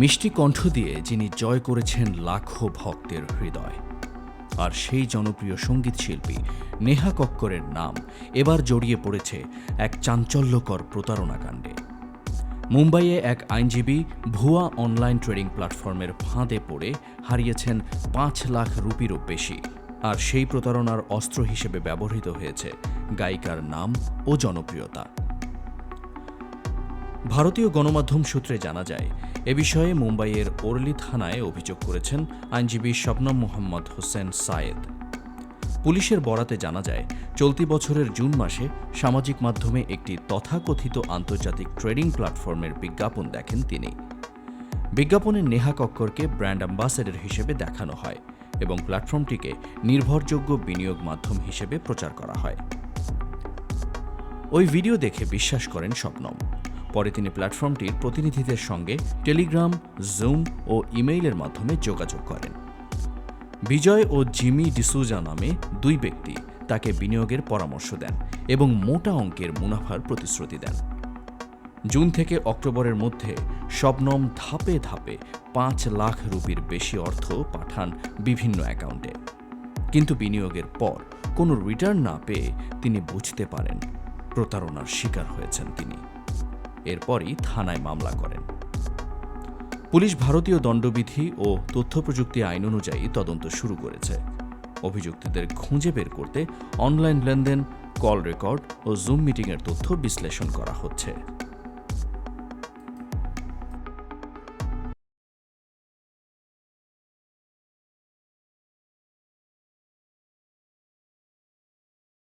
মিষ্টি কণ্ঠ দিয়ে যিনি জয় করেছেন লাখো ভক্তের হৃদয়, আর সেই জনপ্রিয় সঙ্গীত শিল্পী নেহা কক্করের নাম এবার জড়িয়ে পড়েছে এক চাঞ্চল্যকর প্রতারণা কাণ্ডে। মুম্বাইয়ে এক আইনজীবী ভুয়া অনলাইন ট্রেডিং প্ল্যাটফর্মের ফাঁদে পড়ে হারিয়েছেন ৫ লাখ রুপিরও বেশি, আর সেই প্রতারণার অস্ত্র হিসেবে ব্যবহৃত হয়েছে গায়িকার নাম ও জনপ্রিয়তা। ভারতীয় গণমাধ্যম সূত্রে জানা যায়, এ বিষয়ে মুম্বাইয়ের ওরলি থানায় অভিযোগ করেছেন আইনজীবী শবনম মোহাম্মদ হোসেন সায়েদ। পুলিশের বরাতে জানা যায়, চলতি বছরের জুন মাসে সামাজিক মাধ্যমে একটি তথাকথিত আন্তর্জাতিক ট্রেডিং প্ল্যাটফর্মের বিজ্ঞাপন দেখেন তিনি। বিজ্ঞাপনে নেহা কক্করকে ব্র্যান্ড অ্যাম্বাসেডর হিসেবে দেখানো হয় এবং প্ল্যাটফর্মটিকে নির্ভরযোগ্য বিনিয়োগ মাধ্যম হিসেবে প্রচার করা হয়। ওই ভিডিও দেখে বিশ্বাস করেন শবনম। পরে তিনি প্ল্যাটফর্মটির প্রতিনিধিদের সঙ্গে টেলিগ্রাম, জুম ও ইমেইলের মাধ্যমে যোগাযোগ করেন। বিজয় ও জিমি ডিসুজা নামে দুই ব্যক্তি তাকে বিনিয়োগের পরামর্শ দেন এবং মোটা অঙ্কের মুনাফার প্রতিশ্রুতি দেন। জুন থেকে অক্টোবরের মধ্যে শবনম ধাপে ধাপে ৫ লাখ রুপির বেশি অর্থ পাঠান বিভিন্ন অ্যাকাউন্টে। কিন্তু বিনিয়োগের পর কোনো রিটার্ন না পেয়ে তিনি বুঝতে পারেন প্রতারণার শিকার হয়েছেন তিনি। এরপরই থানায় মামলা করেন। পুলিশ ভারতীয় দণ্ডবিধি ও তথ্য প্রযুক্তি আইন অনুযায়ী তদন্ত শুরু করেছে। অভিযুক্তদের খুঁজে বের করতে অনলাইন লেনদেন, কল রেকর্ড ও জুম মিটিংয়ের তথ্য বিশ্লেষণ করা হচ্ছে।